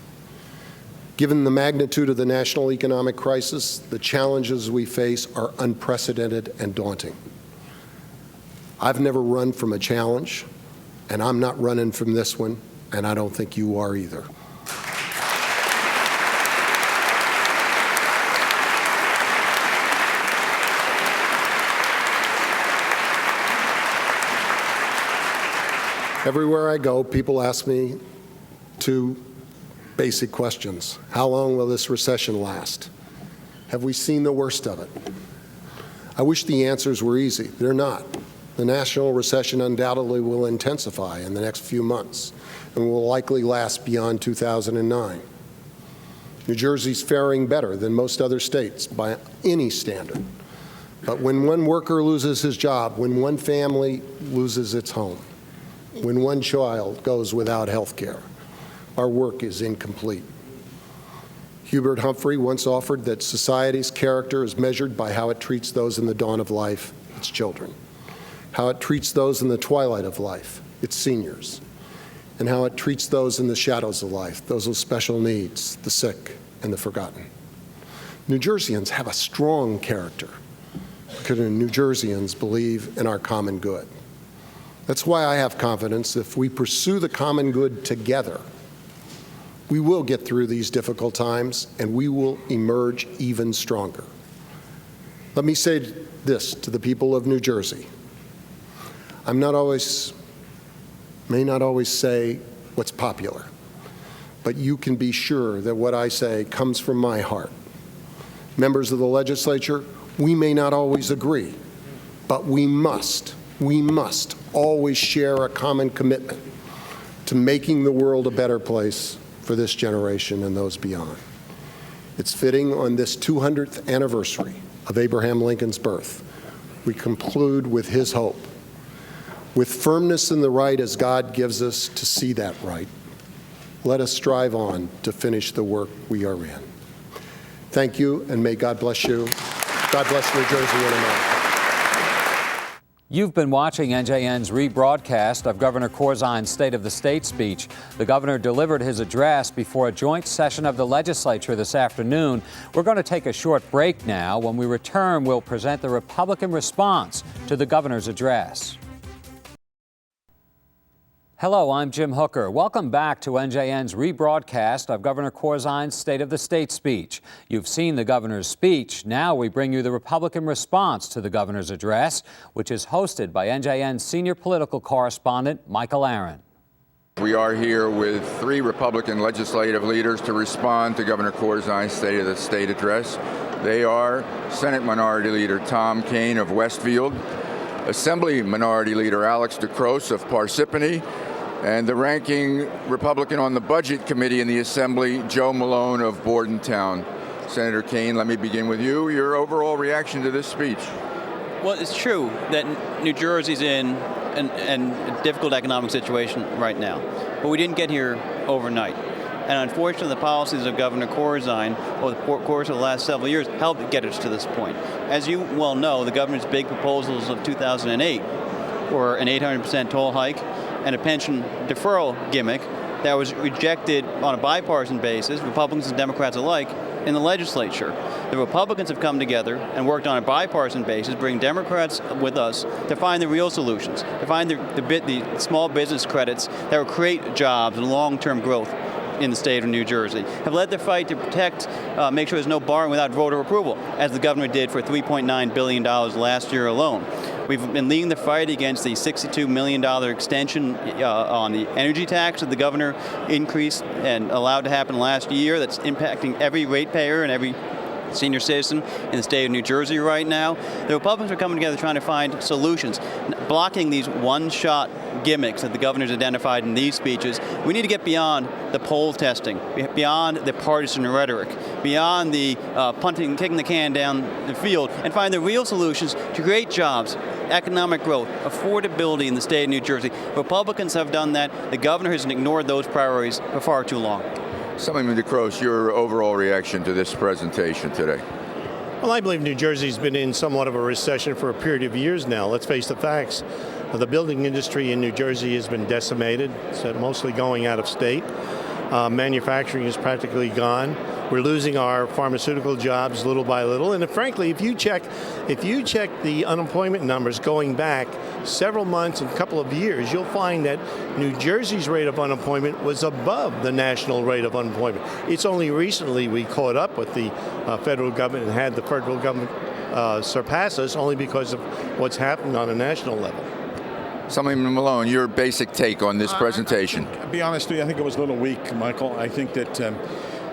Given the magnitude of the national economic crisis, the challenges we face are unprecedented and daunting. I've never run from a challenge, and I'm not running from this one, and I don't think you are either. Everywhere I go, people ask me two basic questions. How long will this recession last? Have we seen the worst of it? I wish the answers were easy. They're not. The national recession undoubtedly will intensify in the next few months and will likely last beyond 2009. New Jersey's faring better than most other states by any standard. But when one worker loses his job, when one family loses its home, when one child goes without health care, our work is incomplete. Hubert Humphrey once offered that society's character is measured by how it treats those in the dawn of life, its children, how it treats those in the twilight of life, its seniors, and how it treats those in the shadows of life, those with special needs, the sick, and the forgotten. New Jerseyans have a strong character because New Jerseyans believe in our common good. That's why I have confidence if we pursue the common good together, we will get through these difficult times and we will emerge even stronger. Let me say this to the people of New Jersey. I may not always say what's popular, but you can be sure that what I say comes from my heart. Members of the legislature, we may not always agree, but we must always share a common commitment to making the world a better place for this generation and those beyond. It's fitting on this 200th anniversary of Abraham Lincoln's birth, we conclude with his hope. With firmness in the right as God gives us to see that right, let us strive on to finish the work we are in. Thank you, and may God bless you. God bless New Jersey and America. You've been watching NJN's rebroadcast of Governor Corzine's State of the State speech. The governor delivered his address before a joint session of the legislature this afternoon. We're going to take a short break now. When we return, we'll present the Republican response to the governor's address. Hello, I'm Jim Hooker. Welcome back to NJN's rebroadcast of Governor Corzine's State of the State speech. You've seen the governor's speech. Now we bring you the Republican response to the governor's address, which is hosted by NJN's senior political correspondent, Michael Aaron. We are here with 3 Republican legislative leaders to respond to Governor Corzine's State of the State address. They are Senate Minority Leader Tom Kean of Westfield, Assembly Minority Leader Alex DeCroce of Parsippany, and the ranking Republican on the Budget Committee in the Assembly, Joe Malone of Bordentown. Senator Kean, let me begin with you. Your overall reaction to this speech? Well, it's true that New Jersey's in a difficult economic situation right now, but we didn't get here overnight. And unfortunately, the policies of Governor Corzine over the course of the last several years helped get us to this point. As you well know, the governor's big proposals of 2008 were an 800% toll hike and a pension deferral gimmick that was rejected on a bipartisan basis, Republicans and Democrats alike, in the legislature. The Republicans have come together and worked on a bipartisan basis, bringing Democrats with us to find the real solutions, to find the small business credits that will create jobs and long-term growth in the state of New Jersey, have led the fight to protect, make sure there's no borrowing without voter approval, as the governor did for $3.9 billion last year alone. We've been leading the fight against the $62 million extension on the energy tax that the governor increased and allowed to happen last year. That's impacting every ratepayer and every senior citizen in the state of New Jersey right now. The Republicans are coming together trying to find solutions, blocking these one-shot gimmicks that the governor's identified in these speeches. We need to get beyond the poll testing, beyond the partisan rhetoric, beyond the punting, kicking the can down the field, and find the real solutions to create jobs, economic growth, affordability in the state of New Jersey. Republicans have done that. The governor has ignored those priorities for far too long. Assemblyman DeCroce, your overall reaction to this presentation today? Well, I believe New Jersey's been in somewhat of a recession for a period of years now. Let's face the facts. The building industry in New Jersey has been decimated. It's mostly going out of state. Manufacturing is practically gone. We're losing our pharmaceutical jobs little by little. And frankly, if you check the unemployment numbers going back several months and a couple of years, you'll find that New Jersey's rate of unemployment was above the national rate of unemployment. It's only recently we caught up with the federal government and had the federal government surpass us only because of what's happened on a national level. Assemblyman Malone, your basic take on this presentation. I'll be honest with you, I think it was a little weak, Michael. I think that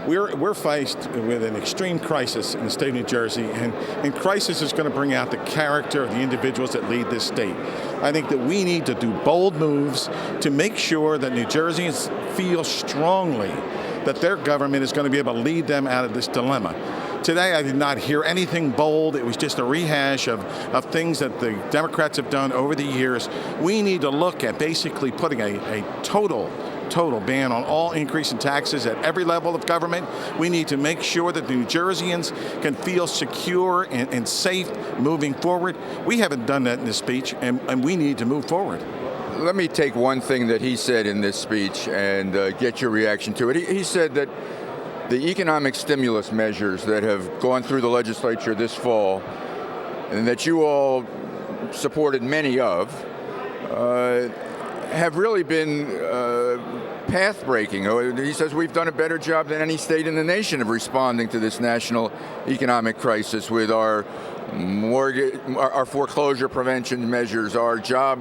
we're faced with an extreme crisis in the state of New Jersey, and crisis is going to bring out the character of the individuals that lead this state. I think that we need to do bold moves to make sure that New Jerseyans feel strongly that their government is going to be able to lead them out of this dilemma. Today, I did not hear anything bold. It was just a rehash of things that the Democrats have done over the years. We need to look at basically putting a total ban on all increase in taxes at every level of government. We need to make sure that the New Jerseyans can feel secure and safe moving forward. We haven't done that in this speech, and we need to move forward. Let me take one thing that he said in this speech and get your reaction to it. He said that the economic stimulus measures that have gone through the legislature this fall, and that you all supported many of, have really been path-breaking. He says we've done a better job than any state in the nation of responding to this national economic crisis with our mortgage, our foreclosure prevention measures, our job,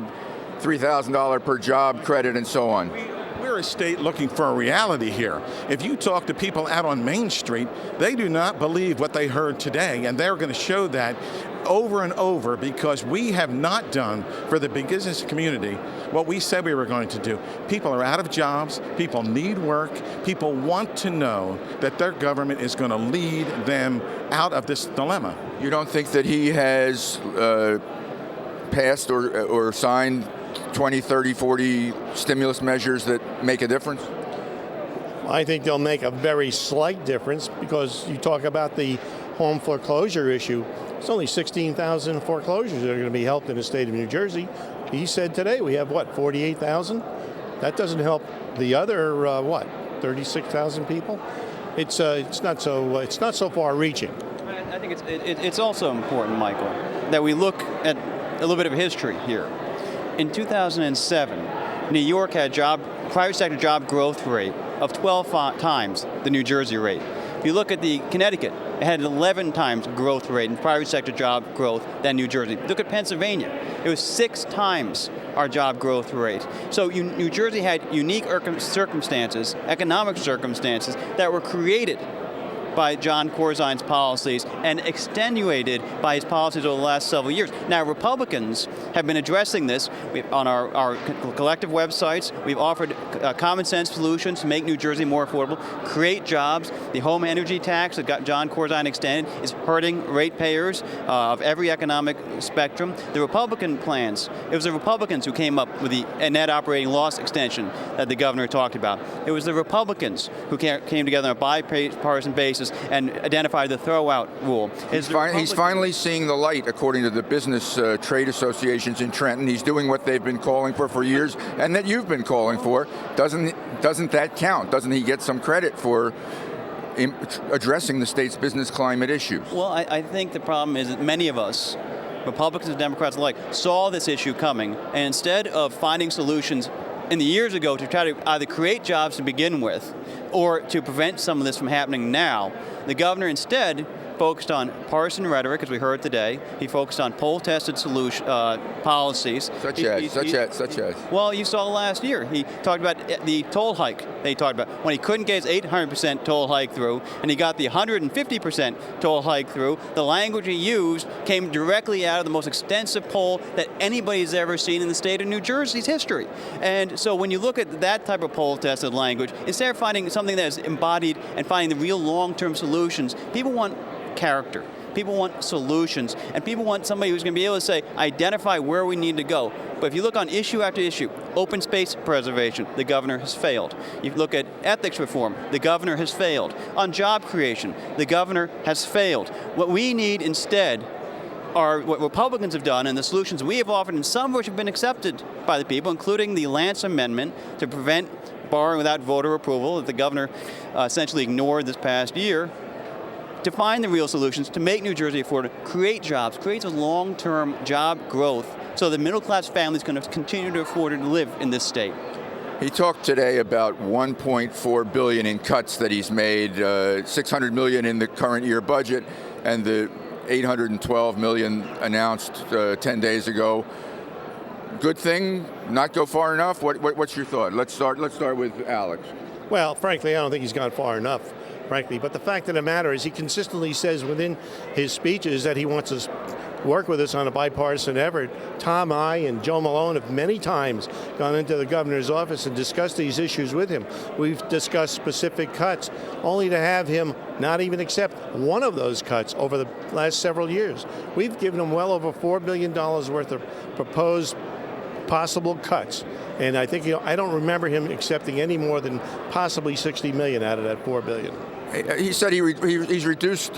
$3,000 per job credit, and so on. We're a state looking for a reality here. If you talk to people out on Main Street, they do not believe what they heard today, and they're going to show that over and over, because we have not done for the business community what we said we were going to do. People are out of jobs, people need work, people want to know that their government is going to lead them out of this dilemma. You don't think that he has passed or signed 20, 30, 40 stimulus measures that make a difference? I think they'll make a very slight difference, because you talk about the home foreclosure issue. It's only 16,000 foreclosures that are going to be helped in the state of New Jersey. He said today we have, 48,000? That doesn't help the other, 36,000 people? It's not so far-reaching. I think it's also important, Michael, that we look at a little bit of history here. In 2007, New York had private sector job growth rate of 12 times the New Jersey rate. If you look at the Connecticut, it had an 11 times growth rate in private sector job growth than New Jersey. Look at Pennsylvania. It was 6 times our job growth rate. So New Jersey had unique circumstances, economic circumstances, that were created by Jon Corzine's policies and extenuated by his policies over the last several years. Now, Republicans have been addressing this on our collective websites. We've offered common sense solutions to make New Jersey more affordable, create jobs. The home energy tax that Jon Corzine extended is hurting ratepayers of every economic spectrum. The Republican plans, it was the Republicans who came up with the net operating loss extension that the governor talked about. It was the Republicans who came together on a bipartisan basis and identified the throw-out rule. He's finally seeing the light, according to the business trade associations in Trenton. He's doing what they've been calling for years, and that you've been calling for. Doesn't that count? Doesn't he get some credit for addressing the state's business climate issues? Well, I think the problem is that many of us, Republicans and Democrats alike, saw this issue coming, and instead of finding solutions in the years ago to try to either create jobs to begin with or to prevent some of this from happening now, the governor instead focused on partisan rhetoric, as we heard today. He focused on poll-tested policies. Such as? Well, you saw last year. He talked about the toll hike that he talked about. When he couldn't get his 800% toll hike through, and he got the 150% toll hike through, the language he used came directly out of the most extensive poll that anybody's ever seen in the state of New Jersey's history. And so when you look at that type of poll-tested language, instead of finding something that is embodied and finding the real long-term solutions, people want character. People want solutions, and people want somebody who's going to be able to say, identify where we need to go. But if you look on issue after issue, open space preservation, the governor has failed. You look at ethics reform, the governor has failed. On job creation, the governor has failed. What we need instead are what Republicans have done and the solutions we have offered, and some of which have been accepted by the people, including the Lance Amendment to prevent borrowing without voter approval that the governor essentially ignored this past year, to find the real solutions, to make New Jersey affordable, create jobs, create a long-term job growth so the middle-class family is going to continue to afford to live in this state. He talked today about $1.4 billion in cuts that he's made, $600 million in the current year budget, and the $812 million announced 10 days ago. Good thing, not go far enough? What's your thought? Let's start with Alex. Well, frankly, I don't think he's gone far enough, frankly. But the fact of the matter is he consistently says within his speeches that he wants to work with us on a bipartisan effort. Tom, I, and Joe Malone have many times gone into the governor's office and discussed these issues with him. We've discussed specific cuts, only to have him not even accept one of those cuts over the last several years. We've given him well over $4 billion worth of proposed possible cuts. And I think, I don't remember him accepting any more than possibly $60 million out of that $4 billion. He said he's reduced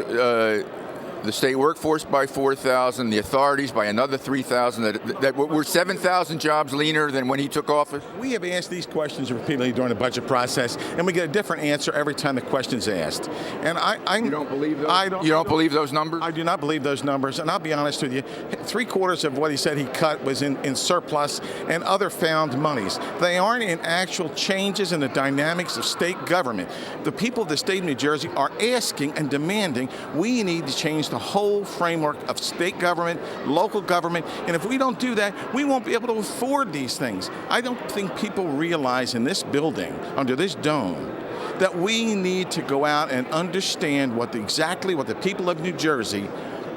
the state workforce by 4,000, the authorities by another 3,000, that were 7,000 jobs leaner than when he took office? We have asked these questions repeatedly during the budget process, and we get a different answer every time the question's asked. And you don't believe those? You don't believe those numbers? I do not believe those numbers, and I'll be honest with you, 3/4 of what he said he cut was in surplus and other found monies. They aren't in actual changes in the dynamics of state government. The people of the state of New Jersey are asking and demanding we need to change the whole framework of state government, local government, and if we don't do that, we won't be able to afford these things. I don't think people realize in this building, under this dome, that we need to go out and understand exactly what the people of New Jersey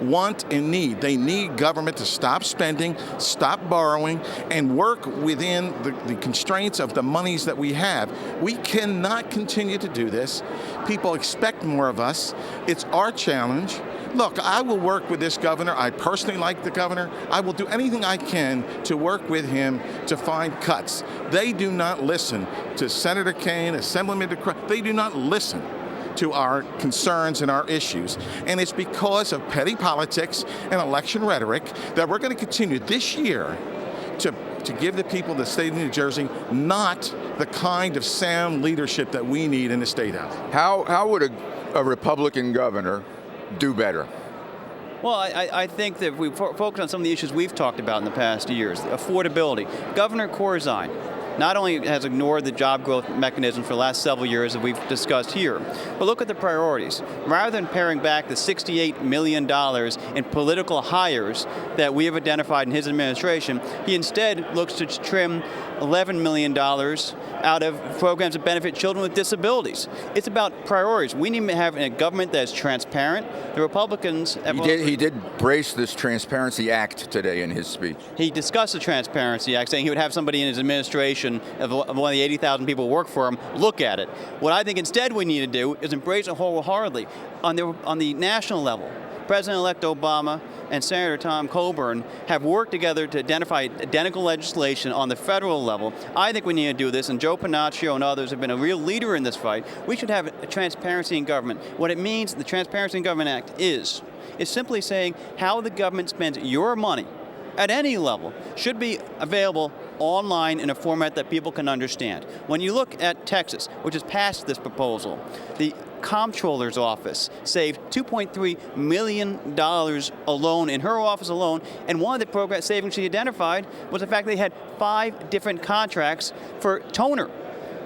want and need. They need government to stop spending, stop borrowing, and work within the constraints of the monies that we have. We cannot continue to do this. People expect more of us. It's our challenge. Look, I will work with this governor. I personally like the governor. I will do anything I can to work with him to find cuts. They do not listen to Senator Kean, Assemblyman DeCroce. They do not listen to our concerns and our issues. And it's because of petty politics and election rhetoric that we're going to continue this year to give the people of the state of New Jersey not the kind of sound leadership that we need in the State House. How would a Republican governor do better? Well, I think that if we focus on some of the issues we've talked about in the past years, affordability. Governor Corzine not only has ignored the job growth mechanism for the last several years that we've discussed here, but look at the priorities. Rather than paring back the $68 million in political hires that we have identified in his administration, he instead looks to trim $11 million out of programs that benefit children with disabilities. It's about priorities. We need to have a government that's transparent. The Republicans have He did brace this Transparency Act today in his speech. He discussed the Transparency Act, saying he would have somebody in his administration of one of the 80,000 people who work for him look at it. What I think instead we need to do is embrace it wholeheartedly. On the national level, President-elect Obama and Senator Tom Coburn have worked together to identify identical legislation on the federal level. I think we need to do this, and Joe Panaccio and others have been a real leader in this fight. We should have a transparency in government. What it means, the Transparency in Government Act is simply saying how the government spends your money at any level should be available online in a format that people can understand. When you look at Texas, which has passed this proposal, the Comptroller's office saved $2.3 million alone in her office alone, and one of the program savings she identified was the fact they had 5 different contracts for toner.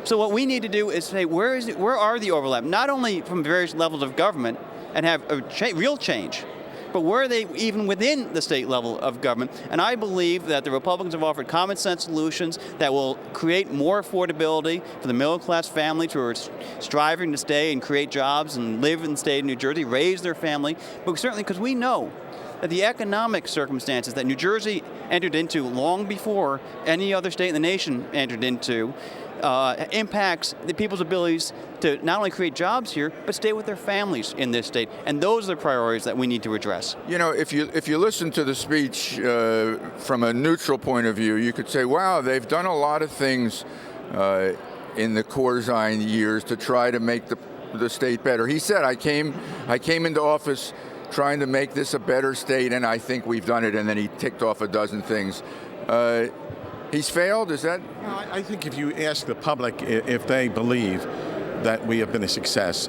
So what we need to do is say, where are the overlap, not only from various levels of government and have a real change, but where are they even within the state level of government? And I believe that the Republicans have offered common sense solutions that will create more affordability for the middle class families who are striving to stay and create jobs and live in the state of New Jersey, raise their family. But certainly because we know that the economic circumstances that New Jersey entered into long before any other state in the nation entered into impacts the people's abilities to not only create jobs here, but stay with their families in this state. And those are the priorities that we need to address. You know, if you listen to the speech from a neutral point of view, you could say, wow, they've done a lot of things in the Corzine years to try to make the state better. He said, I came into office trying to make this a better state, and I think we've done it. And then he ticked off a dozen things. He's failed, is that? No, I think if you ask the public if they believe that we have been a success,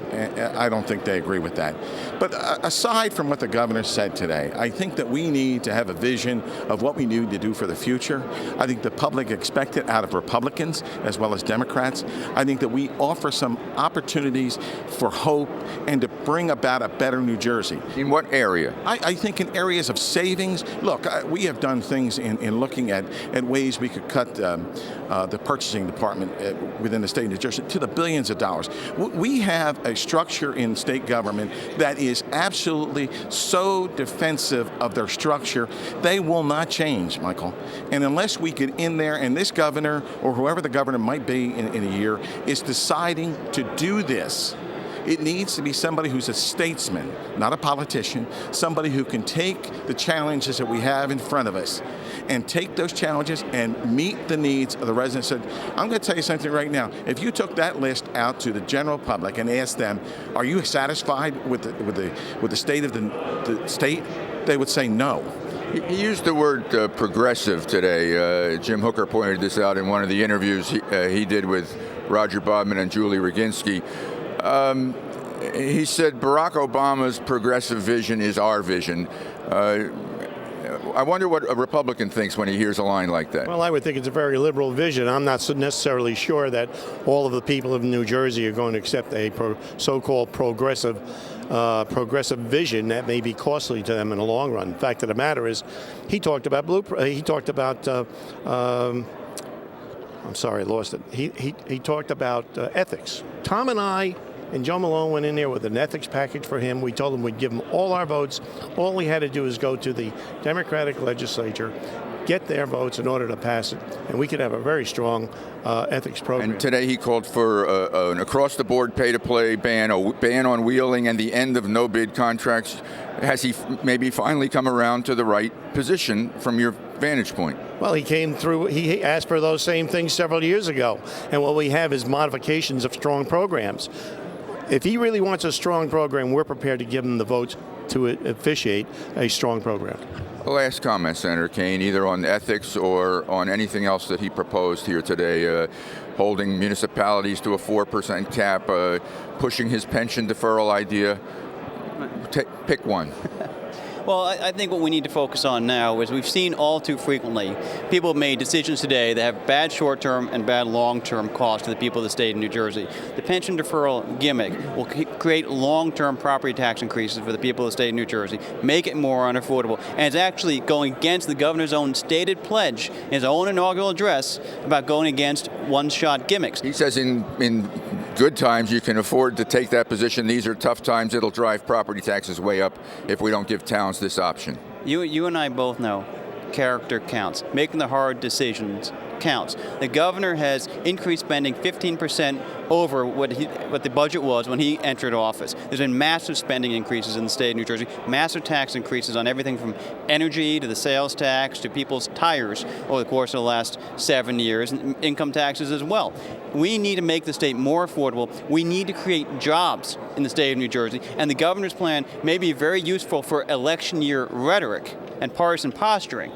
I don't think they agree with that. But aside from what the governor said today, I think that we need to have a vision of what we need to do for the future. I think the public expect it out of Republicans as well as Democrats. I think that we offer some opportunities for hope and to bring about a better New Jersey. In what area? I think in areas of savings. Look, we have done things in looking at ways we could cut the purchasing department within the state of New Jersey to the billions of dollars. We have a structure in state government that is absolutely so defensive of their structure, they will not change, Michael. And unless we get in there, and this governor, or whoever the governor might be in a year, is deciding to do this, it needs to be somebody who's a statesman, not a politician, somebody who can take the challenges that we have in front of us and take those challenges and meet the needs of the residents. I'm going to tell you something right now. If you took that list out to the general public and asked them, are you satisfied with the state of the state? They would say no. He used the word progressive today. Jim Hooker pointed this out in one of the interviews he did with Roger Bodman and Julie Roginski. He said Barack Obama's progressive vision is our vision. I wonder what a Republican thinks when he hears a line like that. Well, I would think it's a very liberal vision. I'm not necessarily sure that all of the people of New Jersey are going to accept a so-called progressive progressive vision that may be costly to them in the long run. The fact of the matter is, he talked about I'm sorry, I lost it. He talked about ethics. Tom and I and Joe Malone went in there with an ethics package for him. We told him we'd give him all our votes. All he had to do is go to the Democratic legislature, get their votes in order to pass it, and we could have a very strong ethics program. And today he called for an across-the-board pay-to-play ban, a ban on wheeling, and the end of no-bid contracts. Has he maybe finally come around to the right position from your vantage point? Well, he came through, he asked for those same things several years ago, and what we have is modifications of strong programs. If he really wants a strong program, we're prepared to give him the votes to officiate a strong program. Last comment, Senator Kean, either on ethics or on anything else that he proposed here today, holding municipalities to a 4% cap, pushing his pension deferral idea. Pick one. Well, I think what we need to focus on now is we've seen all too frequently people have made decisions today that have bad short-term and bad long-term costs to the people of the state of New Jersey. The pension deferral gimmick will create long-term property tax increases for the people of the state of New Jersey, make it more unaffordable, and it's actually going against the governor's own stated pledge in his own inaugural address about going against one-shot gimmicks. He says in good times you can afford to take that position. These are tough times. It'll drive property taxes way up if we don't give towns this option. You and I both know character counts. Making the hard decisions counts. The governor has increased spending 15% over what the budget was when he entered office. There's been massive spending increases in the state of New Jersey, massive tax increases on everything from energy to the sales tax to people's tires over the course of the last 7 years, and income taxes as well. We need to make the state more affordable. We need to create jobs in the state of New Jersey, and the governor's plan may be very useful for election year rhetoric and partisan posturing.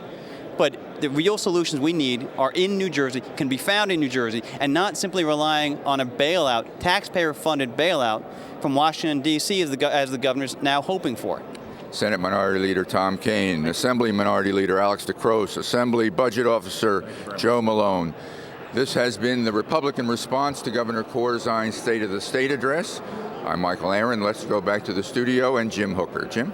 But the real solutions we need are in New Jersey, can be found in New Jersey, and not simply relying on a bailout, taxpayer-funded bailout from Washington, D.C. as the governor's now hoping for. Senate Minority Leader Tom Kean, Assembly Minority Leader Alex DeCroce, Assembly Budget Officer Joe Malone. This has been the Republican response to Governor Corzine's State of the State address. I'm Michael Aaron. Let's go back to the studio and Jim Hooker. Jim?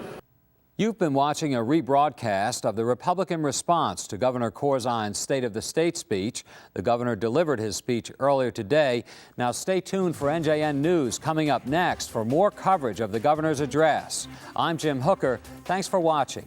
You've been watching a rebroadcast of the Republican response to Governor Corzine's State of the State speech. The governor delivered his speech earlier today. Now stay tuned for NJN News coming up next for more coverage of the governor's address. I'm Jim Hooker. Thanks for watching.